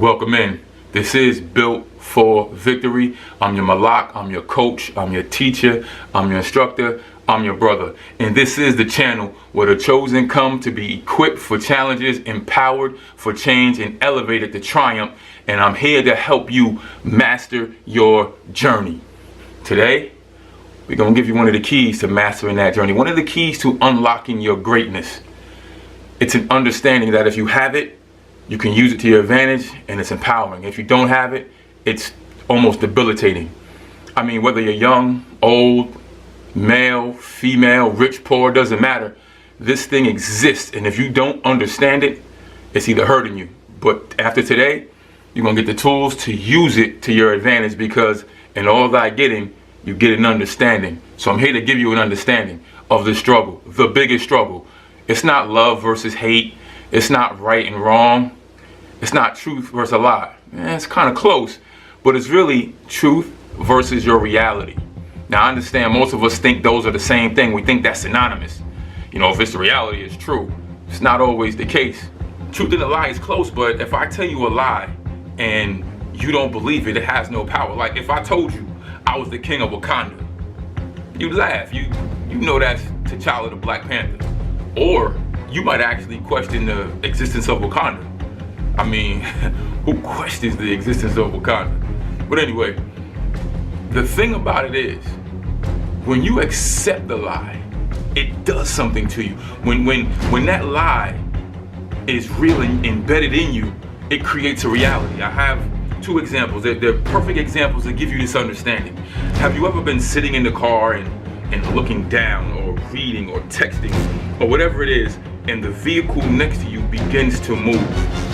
Welcome in. This is Built for Victory. I'm your Malak, I'm your coach, I'm your teacher, I'm your instructor, I'm your brother. And this is the channel where the chosen come to be equipped for challenges, empowered for change, and elevated to triumph. And I'm here to help you master your journey. Today, we're going to give you one of the keys to mastering that journey. One of the keys to unlocking your greatness. It's an understanding that if you have it, you can use it to your advantage, and it's empowering. If you don't have it, it's almost debilitating. I mean, whether you're young, old, male, female, rich, poor, doesn't matter. This thing exists, and if you don't understand it, it's either hurting you. But after today, you're going to get the tools to use it to your advantage, because in all that getting, you get an understanding. So I'm here to give you an understanding of the struggle, the biggest struggle. It's not love versus hate. It's not right and wrong. It's not truth versus a lie. It's kind of close, but it's really truth versus your reality. Now, I understand most of us think those are the same thing. We think that's synonymous. You know, if it's the reality, it's true. It's not always the case. Truth and a lie is close, but if I tell you a lie and you don't believe it, it has no power. Like if I told you I was the king of Wakanda, you'd laugh. You know that's T'Challa the Black Panther. Or you might actually question the existence of Wakanda. I mean, who questions the existence of Wakanda? But anyway, the thing about it is, when you accept the lie, it does something to you. When that lie is really embedded in you, it creates a reality. I have two examples. They're perfect examples that give you this understanding. Have you ever been sitting in the car and looking down or reading or texting or whatever it is, and the vehicle next to you begins to move?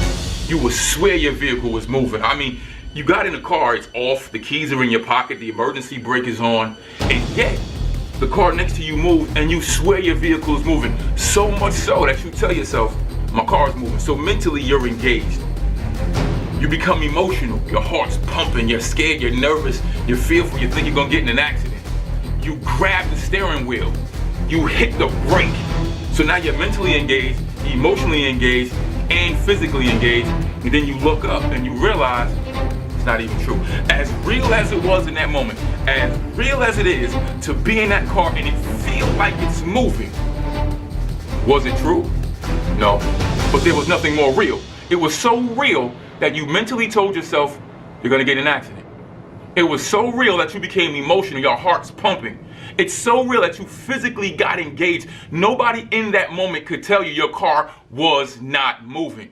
You will swear your vehicle was moving. I mean, you got in the car, it's off, the keys are in your pocket, the emergency brake is on, and yet the car next to you moves and you swear your vehicle is moving. So much so that you tell yourself, my car is moving. So mentally you're engaged. You become emotional, your heart's pumping, you're scared, you're nervous, you're fearful, you think you're gonna get in an accident. You grab the steering wheel, you hit the brake. So now you're mentally engaged, emotionally engaged, and physically engaged, and then you look up and you realize it's not even true. As real as it was in that moment, as real as it is to be in that car and it feel like it's moving, was it true? No, but there was nothing more real. It was so real that you mentally told yourself you're gonna get in an accident. It was so real that you became emotional, your heart's pumping. It's so real that you physically got engaged. Nobody in that moment could tell you your car was not moving.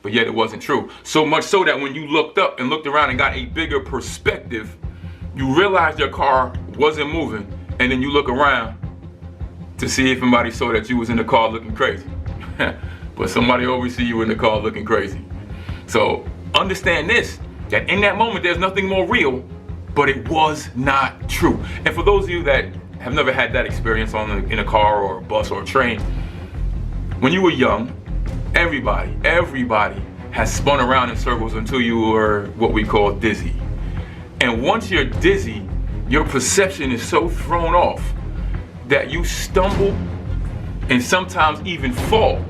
But yet it wasn't true. So much so that when you looked up and looked around and got a bigger perspective, you realized your car wasn't moving, and then you look around to see if somebody saw that you was in the car looking crazy. But somebody always see you in the car looking crazy. So understand this, that in that moment there's nothing more real, but it was not true. And for those of you that have never had that experience in a car or a bus or a train, when you were young, everybody has spun around in circles until you were what we call dizzy. And once you're dizzy, your perception is so thrown off that you stumble and sometimes even fall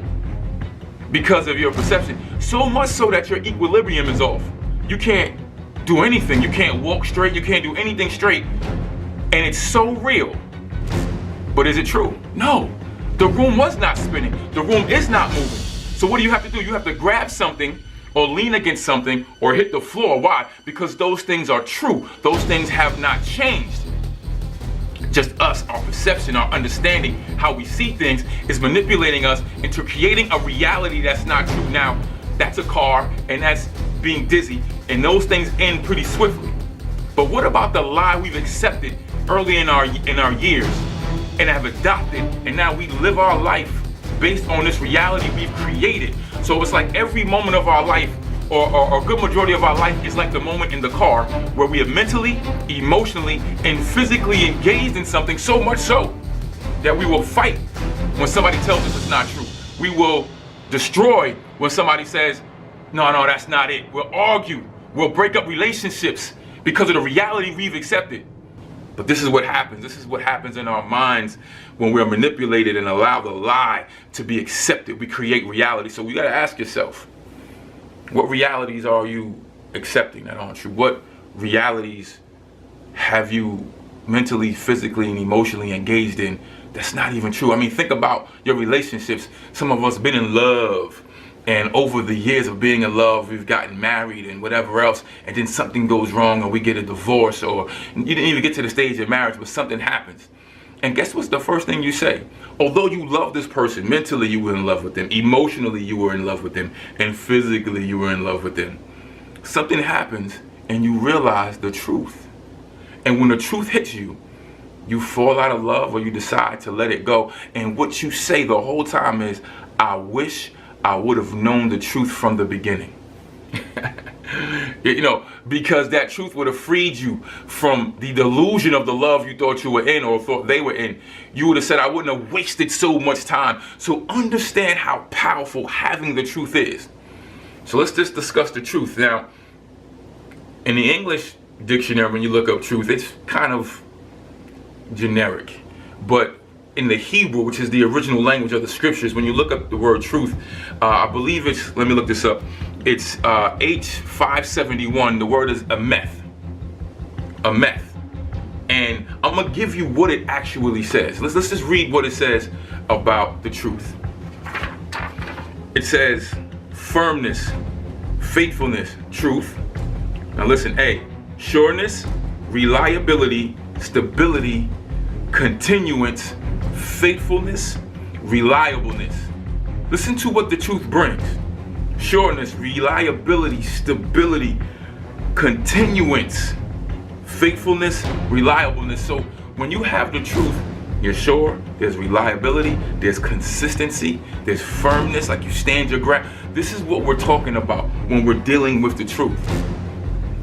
because of your perception. So much so that your equilibrium is off. You can't do anything. You can't walk straight. You can't do anything straight. And it's so real. But is it true? No. The room was not spinning. The room is not moving. So what do you have to do? You have to grab something or lean against something or hit the floor. Why? Because those things are true. Those things have not changed. Just us, our perception, our understanding, how we see things is manipulating us into creating a reality that's not true. Now, that's a car and that's being dizzy, and those things end pretty swiftly. But what about the lie we've accepted early in our years and have adopted, and now we live our life based on this reality we've created? So it's like every moment of our life, or a good majority of our life, is like the moment in the car where we are mentally, emotionally, and physically engaged in something, so much so that we will fight when somebody tells us it's not true. We will destroy when somebody says, no, that's not it. We'll argue. We'll break up relationships because of the reality we've accepted. But this is what happens. This is what happens in our minds when we're manipulated and allow the lie to be accepted. We create reality. So we got to ask yourself, What realities are you accepting that aren't true? What realities have you mentally, physically, and emotionally engaged in that's not even true? I mean, think about your relationships. Some of us been in love, and over the years of being in love, we've gotten married and whatever else, and then something goes wrong and we get a divorce, or you didn't even get to the stage of marriage, but something happens. And guess what's the first thing you say? Although you love this person, mentally you were in love with them, emotionally you were in love with them, and physically you were in love with them. Something happens and you realize the truth. And when the truth hits you, you fall out of love or you decide to let it go. And what you say the whole time is, I wish I would have known the truth from the beginning. You know, because that truth would have freed you from the delusion of the love you thought you were in or thought they were in. You would have said, I wouldn't have wasted so much time. So understand how powerful having the truth is. So let's just discuss the truth. Now, in the English dictionary, when you look up truth, it's kind of generic. But in the Hebrew, which is the original language of the scriptures, when you look up the word truth, I believe it's, let me look this up, it's H571, the word is ameth. Ameth. And I'm going to give you what it actually says. Let's just read what it says about the truth. It says firmness, faithfulness, truth. Now listen, A, sureness, reliability, stability, continuance, faithfulness, reliableness. Listen to what the truth brings. Sureness, reliability, stability, continuance, faithfulness, reliableness. So when you have the truth, you're sure, there's reliability, there's consistency, there's firmness, like you stand your ground. This is what we're talking about when we're dealing with the truth.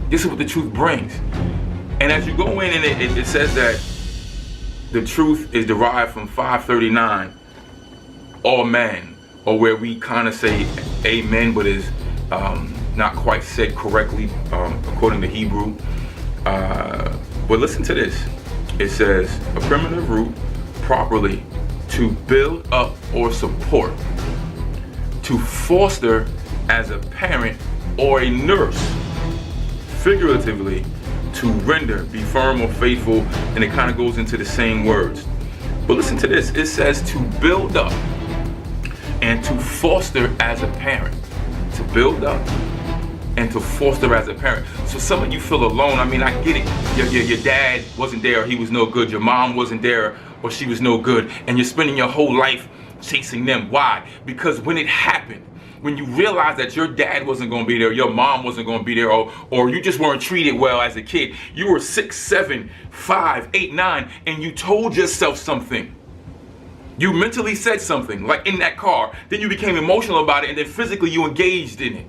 This is what the truth brings. And as you go in and it says that the truth is derived from 539, all man, or where we kind of say amen, but is not quite said correctly according to Hebrew. But listen to this. It says a primitive root, properly to build up or support, to foster as a parent or a nurse, figuratively to render, be firm or faithful, and it kind of goes into the same words. But listen to this. It says to build up and to foster as a parent. To build up and to foster as a parent. So some of you feel alone. I mean, I get it. Your dad wasn't there, or he was no good. Your mom wasn't there, or she was no good. And you're spending your whole life chasing them. Why? Because when it happened, when you realized that your dad wasn't going to be there, your mom wasn't going to be there, or you just weren't treated well as a kid, you were 6, 7, 5, 8, 9, and you told yourself something. You mentally said something, like in that car. Then you became emotional about it, and then physically you engaged in it.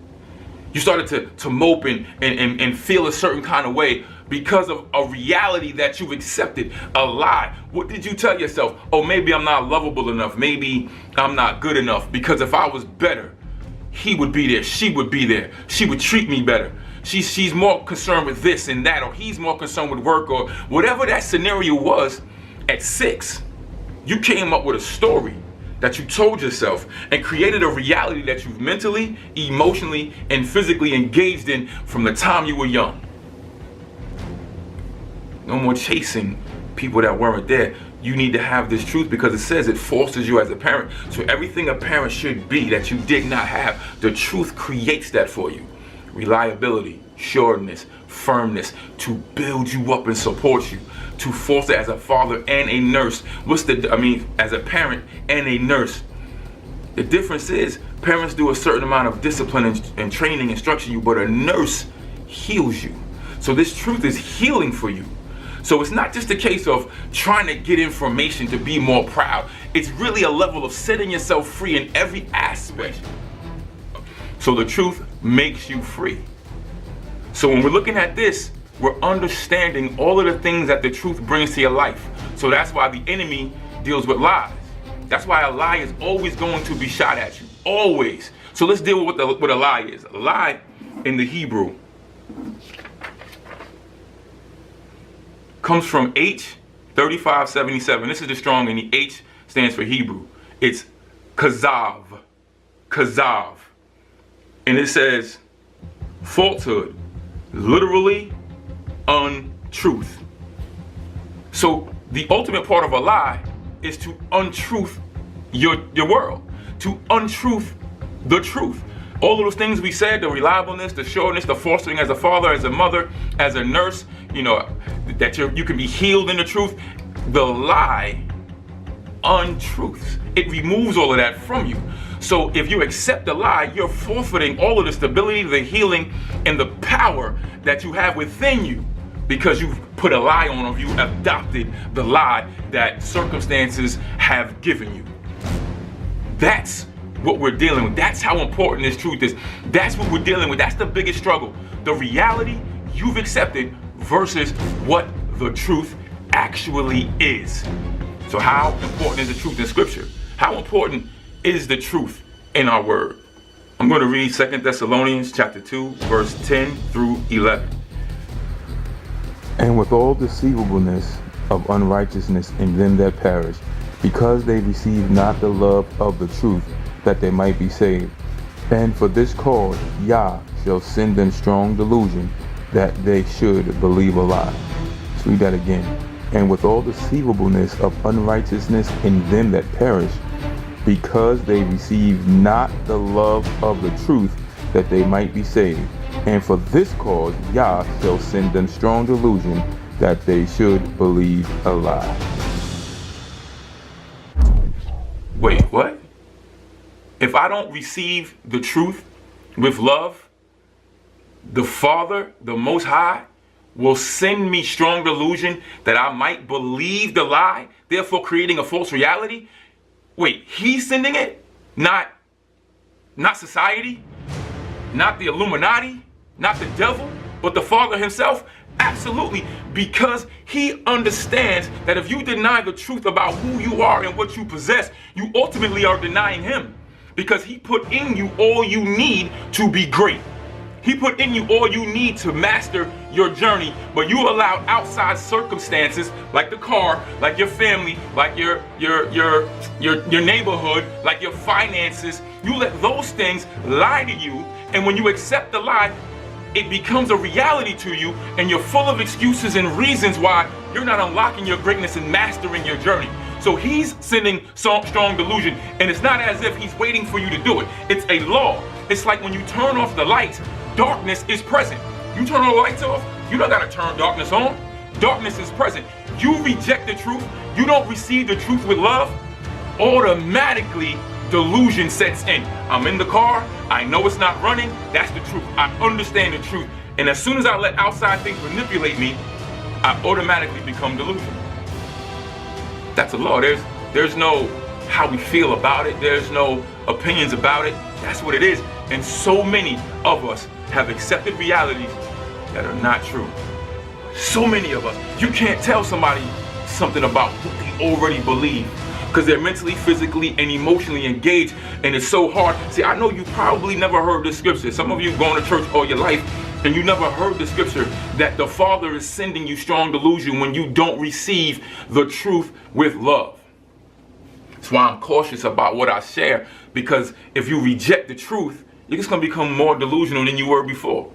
You started to mope and feel a certain kind of way because of a reality that you've accepted, a lie. What did you tell yourself? Oh, maybe I'm not lovable enough. Maybe I'm not good enough, because if I was better, he would be there, she would be there, she would treat me better. She's more concerned with this and that, or he's more concerned with work, or whatever that scenario was. At 6, you came up with a story that you told yourself and created a reality that you've mentally, emotionally, and physically engaged in from the time you were young. No more chasing people that weren't there. You need to have this truth, because it says it fosters you as a parent. So everything a parent should be that you did not have, the truth creates that for you. Reliability, sureness, firmness, to build you up and support you, to foster as a father and a nurse. As a parent and a nurse. The difference is parents do a certain amount of discipline and training, instruction you, but a nurse heals you. So this truth is healing for you. So it's not just a case of trying to get information to be more proud. It's really a level of setting yourself free in every aspect. So the truth makes you free. So when we're looking at this, we're understanding all of the things that the truth brings to your life. So that's why the enemy deals with lies. That's why a lie is always going to be shot at you. Always. So let's deal with what a lie is. A lie in the Hebrew comes from H3577. This is the strong, and the H stands for Hebrew. It's kazav. Kazav. And it says falsehood, literally untruth. So the ultimate part of a lie is to untruth your world, to untruth the truth. All of those things we said, the reliableness, the sureness, the fostering as a father, as a mother, as a nurse, that you can be healed in the truth. The lie untruths. It removes all of that from you. So if you accept the lie, you're forfeiting all of the stability, the healing, and the power that you have within you, because you've put a lie on, or you adopted the lie that circumstances have given you. That's what we're dealing with. That's how important this truth is. That's what we're dealing with. That's the biggest struggle. The reality you've accepted versus what the truth actually is. So how important is the truth in Scripture? How important is the truth in our word? I'm going to read 2 Thessalonians chapter 2, verse 10 through 11. And with all deceivableness of unrighteousness in them that perish, because they receive not the love of the truth, that they might be saved. And for this cause Yah shall send them strong delusion, that they should believe a lie. Let's read that again. And with all deceivableness of unrighteousness in them that perish, because they receive not the love of the truth, that they might be saved. And for this cause Yah shall send them strong delusion, that they should believe a lie. Wait, what? If I don't receive the truth with love, the Father, the Most High, will send me strong delusion that I might believe the lie, therefore creating a false reality? Wait, he's sending it? Not society? Not the Illuminati? Not the devil? But the Father himself? Absolutely, because he understands that if you deny the truth about who you are and what you possess, you ultimately are denying him. Because he put in you all you need to be great. He put in you all you need to master your journey, but you allowed outside circumstances like the car, like your family, like your neighborhood, like your finances. You let those things lie to you, and when you accept the lie, it becomes a reality to you, and you're full of excuses and reasons why you're not unlocking your greatness and mastering your journey. So he's sending strong delusion, and it's not as if he's waiting for you to do it. It's a law. It's like when you turn off the lights, darkness is present. You turn all the lights off, you don't gotta turn darkness on. Darkness is present. You reject the truth, you don't receive the truth with love, automatically delusion sets in. I'm in the car, I know it's not running, that's the truth. I understand the truth. And as soon as I let outside things manipulate me, I automatically become delusional. That's a law. There's no how we feel about it. There's no opinions about it. That's what it is. And so many of us have accepted realities that are not true. So many of us. You can't tell somebody something about what they already believe because they're mentally, physically, and emotionally engaged, and it's so hard. See, I know you probably never heard this scripture. Some of you going to church all your life, and you never heard the scripture that the Father is sending you strong delusion when you don't receive the truth with love. That's why I'm cautious about what I share, because if you reject the truth, you're just going to become more delusional than you were before.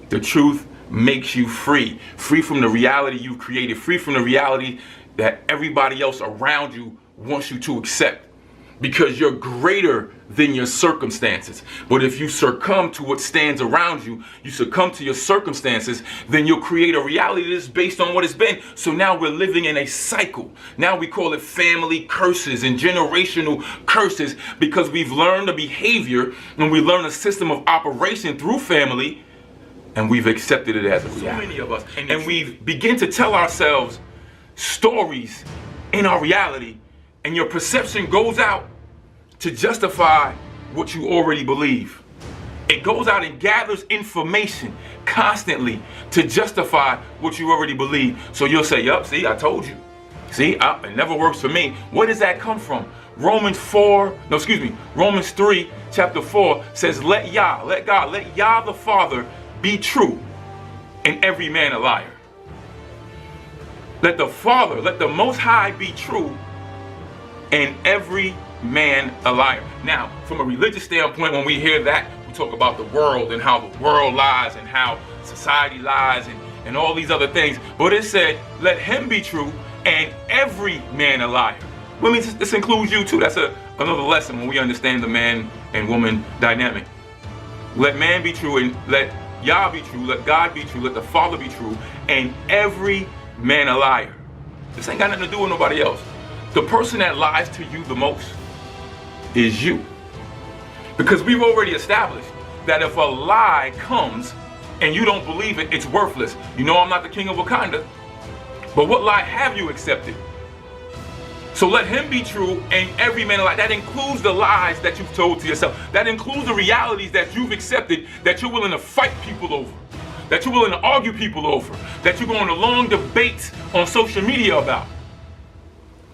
The truth makes you free. Free from the reality you've created. Free from the reality that everybody else around you wants you to accept. Because you're greater than your circumstances. But if you succumb to what stands around you, you succumb to your circumstances, then you'll create a reality that's based on what it's been. So now we're living in a cycle. Now we call it family curses and generational curses, because we've learned a behavior and we learn a system of operation through family, and we've accepted it as a reality. So many of us. And we begin to tell ourselves stories in our reality, and your perception goes out to justify what you already believe. It goes out and gathers information constantly to justify what you already believe. So you'll say, yup, see, I told you. See, it never works for me. Where does that come from? Romans 3, chapter 4 says, let God, let Yah the Father be true and every man a liar. Let the Father, let the Most High be true and every man a liar. Now, from a religious standpoint, when we hear that, We talk about the world and how the world lies and how society lies and all these other things. But it said, let him be true and every man a liar. Well, I mean, this includes you too. That's another lesson when we understand the man and woman dynamic. Let man be true and let Yah be true. Let God be true. Let the Father be true. And every man a liar. This ain't got nothing to do with nobody else. The person that lies to you the most is you. Because we've already established that if a lie comes and you don't believe it, it's worthless. You know I'm not the king of Wakanda. But what lie have you accepted? So let him be true and every man a lie. That includes the lies that you've told to yourself. That includes the realities that you've accepted, that you're willing to fight people over, that you're willing to argue people over, that you're going to long debates on social media about.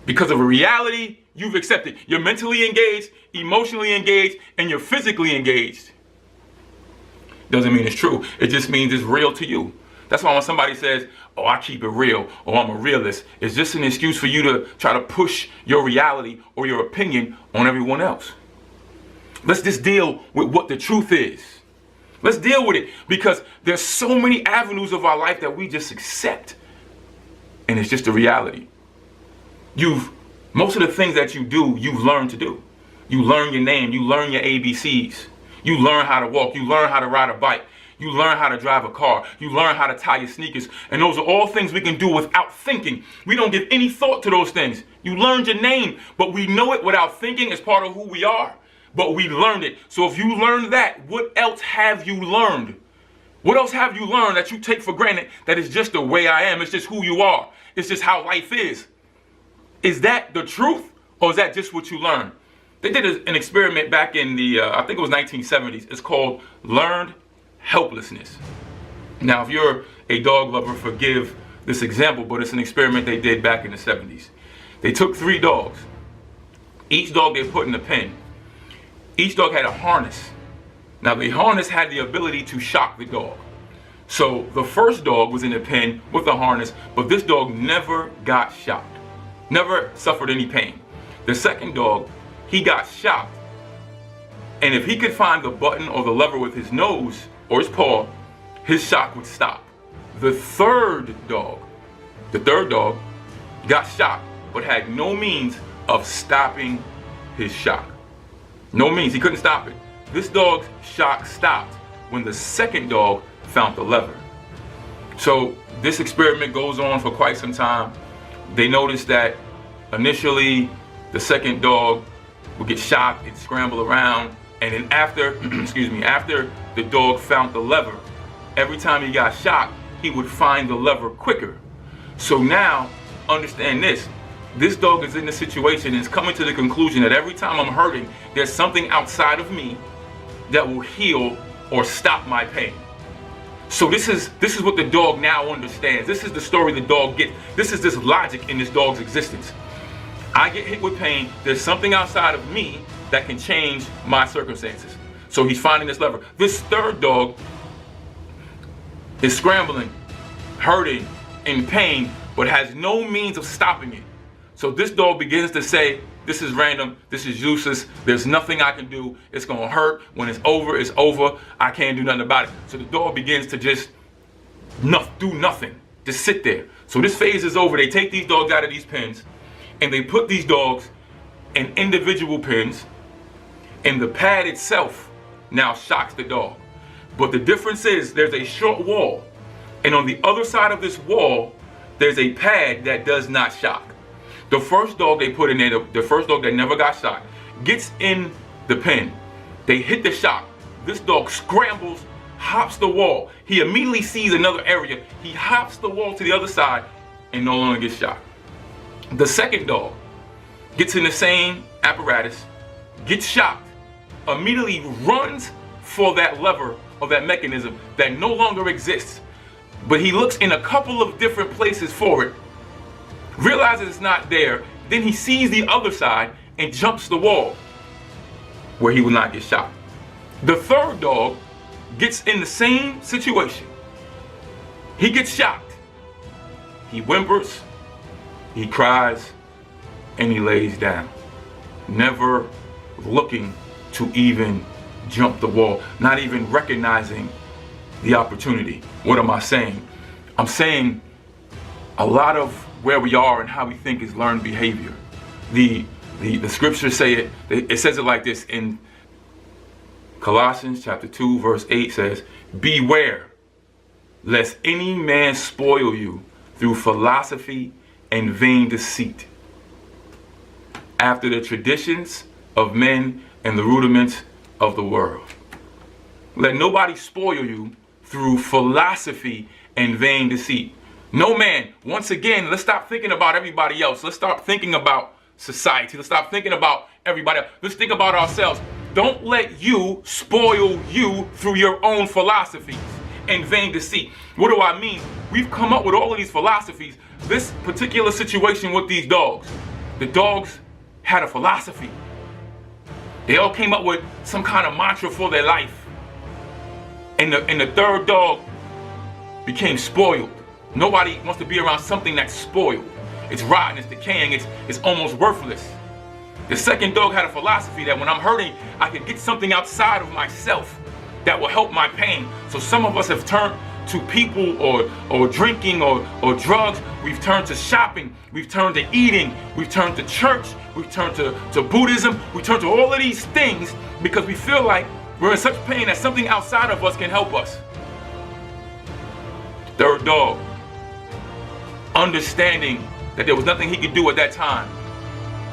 Because of a reality you've accepted. You're mentally engaged, emotionally engaged, and you're physically engaged. Doesn't mean it's true. It just means it's real to you. That's why when somebody says, oh, I keep it real, or I'm a realist, it's just an excuse for you to try to push your reality or your opinion on everyone else. Let's just deal with what the truth is. Let's deal with it, because there's so many avenues of our life that we just accept. And it's just a reality. Most of the things that you do, you've learned to do. You learn your name, you learn your ABCs. You learn how to walk, you learn how to ride a bike. You learn how to drive a car. You learn how to tie your sneakers. And those are all things we can do without thinking. We don't give any thought to those things. You learned your name, but we know it without thinking. It's part of who we are. But we learned it. So if you learned that, what else have you learned? What else have you learned that you take for granted that it's just the way I am? It's just who you are. It's just how life is. Is that the truth, or is that just what you learned? They did an experiment back in the, I think it was 1970s. It's called learned helplessness. Now, if you're a dog lover, forgive this example, but it's an experiment they did back in the 70s. They took 3 dogs. Each dog they put in a pen. Each dog had a harness. Now, the harness had the ability to shock the dog. So the first dog was in a pen with a harness, but this dog never got shocked, never suffered any pain. The second dog, he got shocked. And if he could find the button or the lever with his nose or his paw, his shock would stop. The third dog got shocked, but had no means of stopping his shock. No means, he couldn't stop it. This dog's shock stopped when the second dog found the lever. So this experiment goes on for quite some time. They noticed that initially the second dog would get shocked and scramble around, and then after, after the dog found the lever, every time he got shocked, he would find the lever quicker. So now, understand this. This dog is in the situation and is coming to the conclusion that every time I'm hurting, there's something outside of me that will heal or stop my pain. So this is what the dog now understands. This is the story the dog gets. This is this logic in this dog's existence. I get hit with pain. There's something outside of me that can change my circumstances. So he's finding this lever. This third dog is scrambling, hurting, in pain, but has no means of stopping it. So this dog begins to say, this is random, this is useless, there's nothing I can do, it's gonna hurt, when it's over, I can't do nothing about it. So the dog begins to just do nothing, just sit there. So this phase is over. They take these dogs out of these pens and they put these dogs in individual pens, and the pad itself now shocks the dog. But the difference is there's a short wall, and on the other side of this wall, there's a pad that does not shock. The first dog they put in there, the first dog that never got shocked, gets in the pen. They hit the shock. This dog scrambles, hops the wall. He immediately sees another area. He hops the wall to the other side and no longer gets shocked. The second dog gets in the same apparatus, gets shocked, immediately runs for that lever or that mechanism that no longer exists. But he looks in a couple of different places for it, realizes it's not there, then he sees the other side and jumps the wall where he will not get shot. The third dog gets in the same situation. He gets shocked. He whimpers, he cries, and he lays down, never looking to even jump the wall, not even recognizing the opportunity. What am I saying? I'm saying a lot of where we are and how we think is learned behavior. The scriptures say it says it like this in Colossians chapter 2 verse 8 says, beware lest any man spoil you through philosophy and vain deceit, after the traditions of men and the rudiments of the world. Let nobody spoil you through philosophy and vain deceit. No man, once again, let's stop thinking about everybody else. Let's stop thinking about society. Let's stop thinking about everybody else. Let's think about ourselves. Don't let you spoil you through your own philosophies and vain deceit. What do I mean? We've come up with all of these philosophies. This particular situation with these dogs, the dogs had a philosophy. They all came up with some kind of mantra for their life. And the third dog became spoiled. Nobody wants to be around something that's spoiled. It's rotten, it's decaying, it's almost worthless. The second dog had a philosophy that when I'm hurting, I can get something outside of myself that will help my pain. So some of us have turned to people or drinking or drugs. We've turned to shopping. We've turned to eating. We've turned to church. We've turned to Buddhism. We turn to all of these things because we feel like we're in such pain that something outside of us can help us. Third dog, understanding that there was nothing he could do at that time,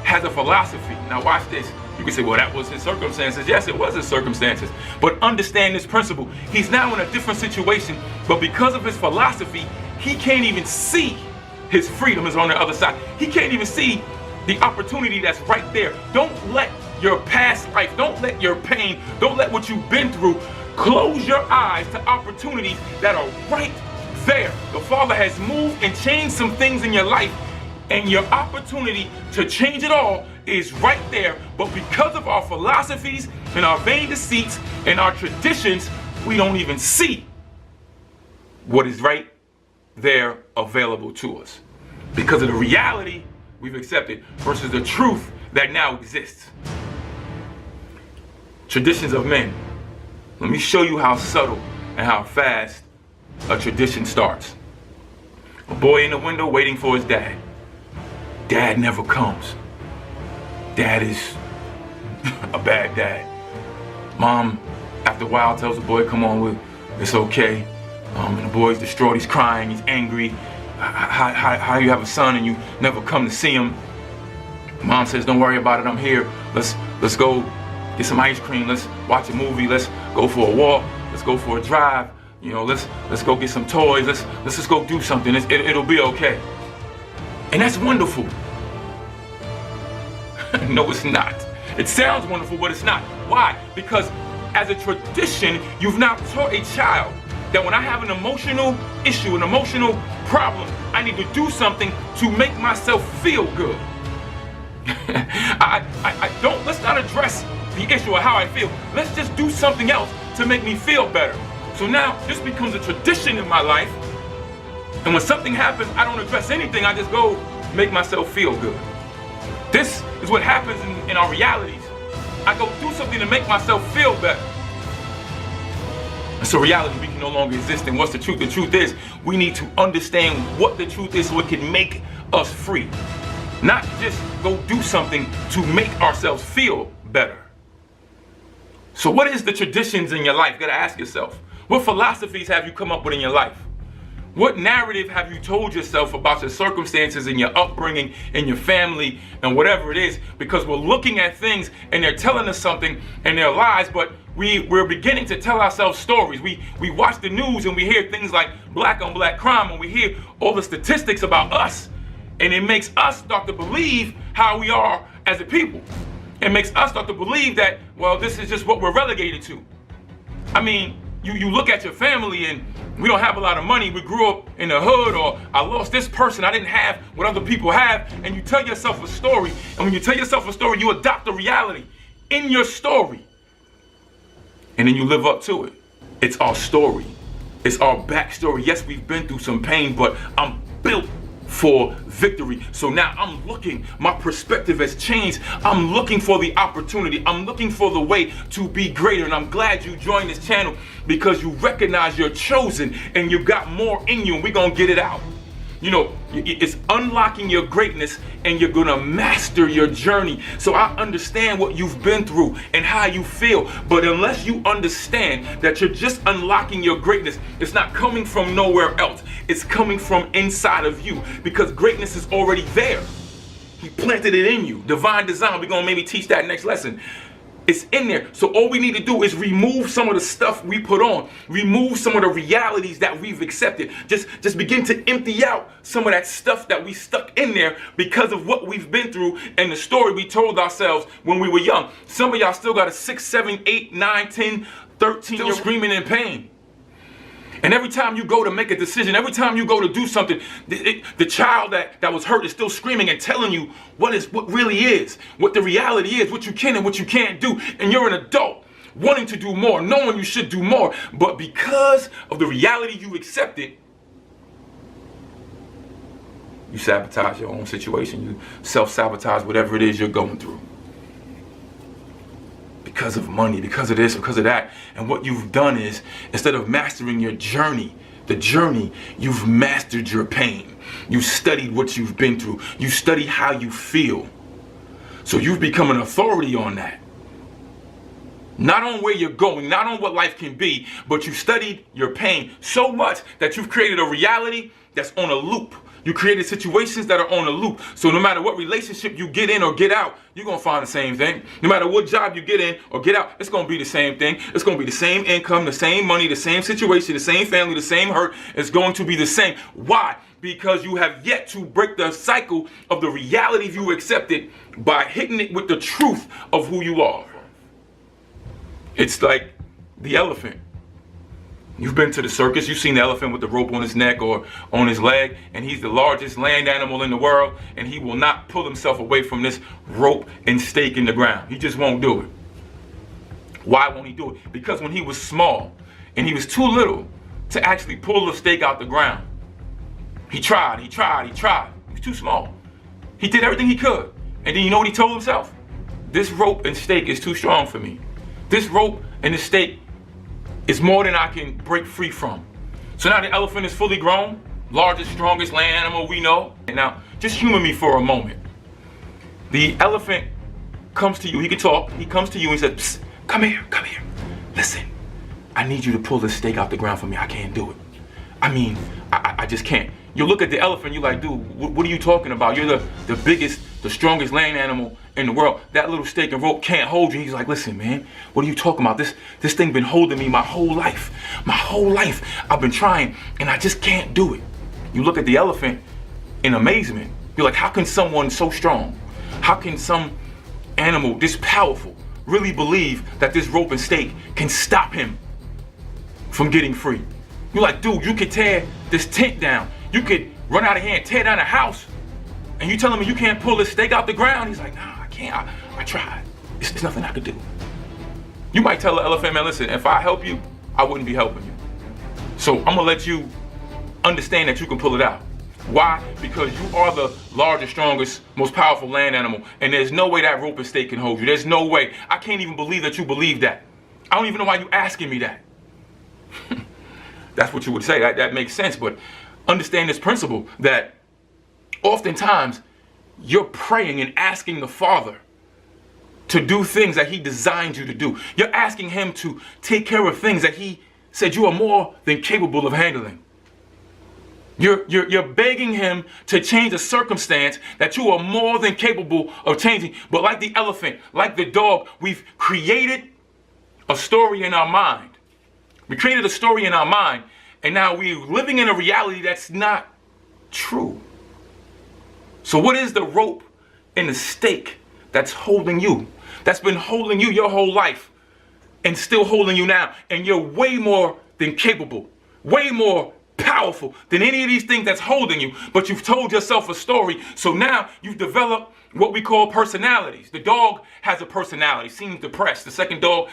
has a philosophy. Now watch this. You can say, well, that was his circumstances. Yes, it was his circumstances. But understand this principle. He's now in a different situation, but because of his philosophy, he can't even see his freedom is on the other side. He can't even see the opportunity that's right there. Don't let your past life, don't let your pain, don't let what you've been through close your eyes to opportunities that are right there. The Father has moved and changed some things in your life, and your opportunity to change it all is right there. But because of our philosophies and our vain deceits and our traditions, we don't even see what is right there available to us because of the reality we've accepted versus the truth that now exists. Traditions of men. Let me show you how subtle and how fast a tradition starts. A boy in the window waiting for his dad. Dad never comes. Dad is a bad dad. Mom, after a while, tells the boy, come on, it's okay. And the boy's distraught, he's crying, he's angry. How you have a son and you never come to see him? Mom says, don't worry about it, I'm here. Let's go get some ice cream, let's watch a movie, let's go for a walk, let's go for a drive, let's go get some toys, let's just go do something, it'll be okay. And that's wonderful. No, it's not. It sounds wonderful, but it's not. Why? Because as a tradition, you've now taught a child that when I have an emotional issue, an emotional problem, I need to do something to make myself feel good. Let's not address the issue of how I feel. Let's just do something else to make me feel better. So now this becomes a tradition in my life. And when something happens, I don't address anything. I just go make myself feel good. This is what happens in our realities. I go do something to make myself feel better. And so reality, we can no longer exist. And what's the truth? The truth is we need to understand what the truth is so it can make us free. Not just go do something to make ourselves feel better. So what is the traditions in your life? You gotta ask yourself. What philosophies have you come up with in your life? What narrative have you told yourself about your circumstances and your upbringing and your family and whatever it is? Because we're looking at things and they're telling us something and they're lies, but we're beginning to tell ourselves stories. We watch the news and we hear things like black on black crime and we hear all the statistics about us, and it makes us start to believe how we are as a people. It makes us start to believe that, well, this is just what we're relegated to. I mean, you look at your family and we don't have a lot of money. We grew up in the hood, or I lost this person. I didn't have what other people have. And you tell yourself a story. And when you tell yourself a story, you adopt a reality in your story. And then you live up to it. It's our story. It's our backstory. Yes, we've been through some pain, but I'm built for victory. So now I'm looking, my perspective has changed. I'm looking for the opportunity. I'm looking for the way to be greater. And I'm glad you joined this channel because you recognize you're chosen and you've got more in you, and we're going to get it out. You know, it's unlocking your greatness, and you're going to master your journey. So I understand what you've been through and how you feel. But unless you understand that you're just unlocking your greatness, it's not coming from nowhere else. It's coming from inside of you, because greatness is already there. He planted it in you. Divine design. We're going to maybe teach that next lesson. It's in there. So all we need to do is remove some of the stuff we put on. Remove some of the realities that we've accepted. Just begin to empty out some of that stuff that we stuck in there because of what we've been through and the story we told ourselves when we were young. Some of y'all still got a 6, 7, 8, 9, 10, 13 still screaming in pain. And every time you go to make a decision, every time you go to do something, the child that was hurt is still screaming and telling you what really is, what the reality is, what you can and what you can't do. And you're an adult wanting to do more, knowing you should do more. But because of the reality you accepted, you sabotage your own situation. You self-sabotage whatever it is you're going through. Because of money, because of this, because of that. And what you've done is, instead of mastering your journey, the journey, you've mastered your pain. You studied what you've been through. You study how you feel. So you've become an authority on that. Not on where you're going, not on what life can be, but you studied your pain so much that you've created a reality that's on a loop. You created situations that are on a loop. So no matter what relationship you get in or get out, you're going to find the same thing. No matter what job you get in or get out, it's going to be the same thing. It's going to be the same income, the same money, the same situation, the same family, the same hurt. It's going to be the same. Why? Because you have yet to break the cycle of the reality you accepted by hitting it with the truth of who you are. It's like the elephant. You've been to the circus, you've seen the elephant with the rope on his neck or on his leg, and he's the largest land animal in the world, and he will not pull himself away from this rope and stake in the ground. He just won't do it. Why won't he do it? Because when he was small and he was too little to actually pull the stake out the ground, he tried. He was too small. He did everything he could. And then you know what he told himself? This rope and stake is too strong for me. This rope and this stake is more than I can break free from. So now the elephant is fully grown, largest, strongest land animal we know. And now, just humor me for a moment. The elephant comes to you, he can talk, he comes to you and says, "Psst, come here. Listen, I need you to pull this stake out the ground for me. I can't do it. I just can't." You look at the elephant, you're like, dude, what are you talking about? You're the biggest, the strongest land animal in the world. That little stake and rope can't hold you. He's like, listen, man, what are you talking about? This thing been holding me my whole life. My whole life, I've been trying, and I just can't do it. You look at the elephant in amazement. You're like, how can someone so strong, how can some animal this powerful really believe that this rope and stake can stop him from getting free? You're like, dude, you could tear this tent down. You could run out of here and tear down a house. And you telling me you can't pull this stake out the ground? He's like, nah, I can't. I tried. It's nothing I could do. You might tell the elephant, man, listen, if I help you, I wouldn't be helping you. So I'm gonna let you understand that you can pull it out. Why? Because you are the largest, strongest, most powerful land animal. And there's no way that rope and stake can hold you. There's no way. I can't even believe that you believe that. I don't even know why you're asking me that. That's what you would say. That makes sense. But understand this principle that oftentimes you're praying and asking the Father to do things that He designed you to do. You're asking Him to take care of things that He said you are more than capable of handling. You're begging Him to change a circumstance that you are more than capable of changing. But like the elephant, like the dog, we've created a story in our mind. We created a story in our mind, and now we're living in a reality that's not true. So what is the rope and the stake that's holding you? That's been holding you your whole life and still holding you now. And you're way more than capable, way more powerful than any of these things that's holding you. But you've told yourself a story. So now you've developed what we call personalities. The dog has a personality, seems depressed. The second dog,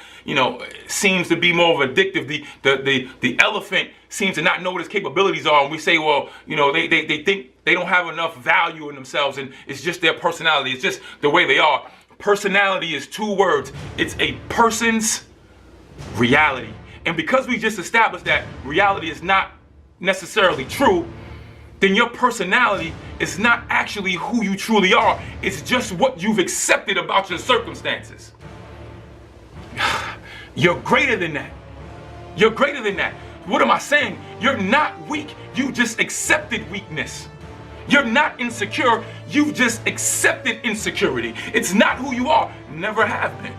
seems to be more of addictive. The elephant seems to not know what his capabilities are. And we say, well, they think they don't have enough value in themselves and it's just their personality. It's just the way they are. Personality is 2 words. It's a person's reality. And because we just established that reality is not necessarily true, then your personality is not actually who you truly are. It's just what you've accepted about your circumstances. You're greater than that. You're greater than that. What am I saying? You're not weak. You just accepted weakness. You're not insecure. You've just accepted insecurity. It's not who you are. Never have been.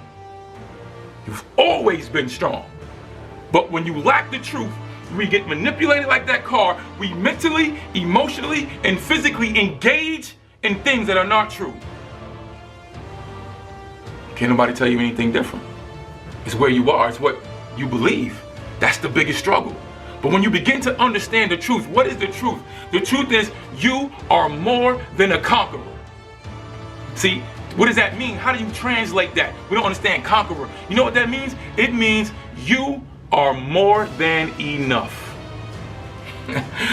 You've always been strong. But when you lack the truth, we get manipulated like that car. We mentally, emotionally, and physically engage in things that are not true. Can't nobody tell you anything different. It's where you are. It's what you believe. That's the biggest struggle. But when you begin to understand the truth, what is the truth? The truth is you are more than a conqueror. See, what does that mean? How do you translate that? We don't understand conqueror. You know what that means? It means you are more than enough.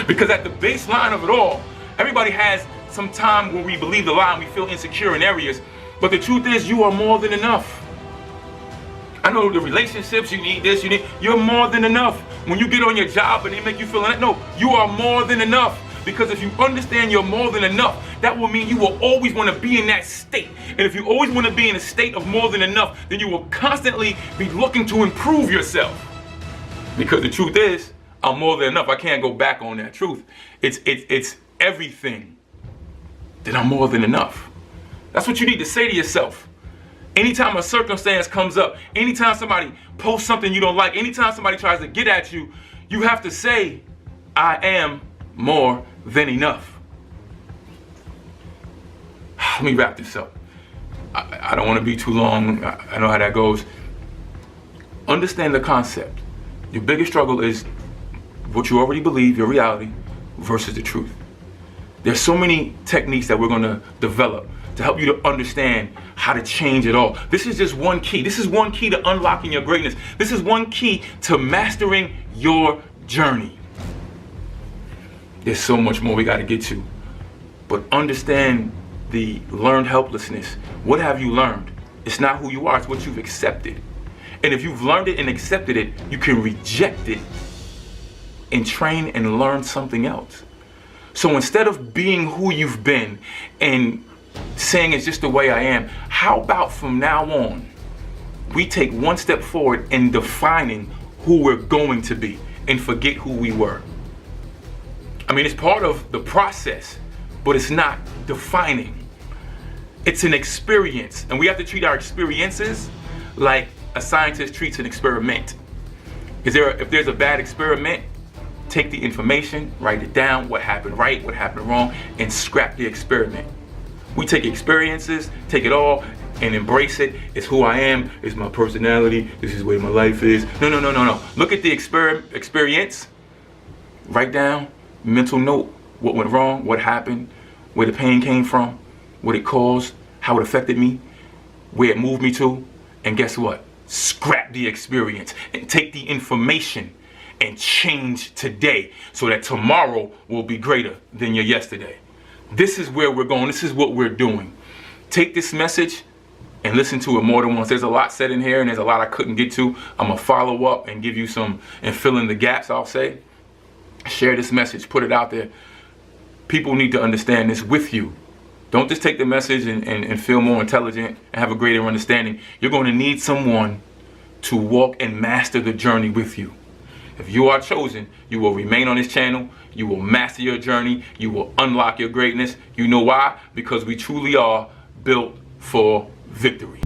Because at the baseline of it all, everybody has some time where we believe the lie and we feel insecure in areas. But the truth is you are more than enough. I know the relationships, you need this, you're more than enough. When you get on your job and they make you feel like, no, you are more than enough. Because if you understand you're more than enough, that will mean you will always want to be in that state. And if you always want to be in a state of more than enough, then you will constantly be looking to improve yourself. Because the truth is, I'm more than enough. I can't go back on that truth. It's everything that I'm more than enough. That's what you need to say to yourself. Anytime a circumstance comes up, anytime somebody posts something you don't like, anytime somebody tries to get at you, you have to say, I am more than enough. Let me wrap this up. I don't want to be too long. I know how that goes. Understand the concept. Your biggest struggle is what you already believe, your reality, versus the truth. There's so many techniques that we're going to develop to help you to understand how to change it all. This is just one key. This is one key to unlocking your greatness. This is one key to mastering your journey. There's so much more we got to get to. But understand the learned helplessness. What have you learned? It's not who you are, it's what you've accepted. And if you've learned it and accepted it, you can reject it and train and learn something else. So instead of being who you've been and saying it's just the way I am, how about from now on, we take one step forward in defining who we're going to be and forget who we were. I mean, it's part of the process, but it's not defining. It's an experience, and we have to treat our experiences like a scientist treats an experiment. If there's a bad experiment, take the information, write it down, what happened right, what happened wrong, and scrap the experiment. We take experiences, take it all, and embrace it. It's who I am, it's my personality, this is the way my life is. No. Look at the experience, write down, mental note, what went wrong, what happened, where the pain came from, what it caused, how it affected me, where it moved me to, and guess what? Scrap the experience and take the information and change today so that tomorrow will be greater than your yesterday. This is where we're going. This is what we're doing. Take this message and listen to it more than once. There's a lot said in here and there's a lot I couldn't get to. I'm going to follow up and give you some and fill in the gaps, I'll say. Share this message, put it out there. People need to understand this with you. Don't just take the message and feel more intelligent and have a greater understanding. You're going to need someone to walk and master the journey with you. If you are chosen, you will remain on this channel. You will master your journey. You will unlock your greatness. You know why? Because we truly are built for victory.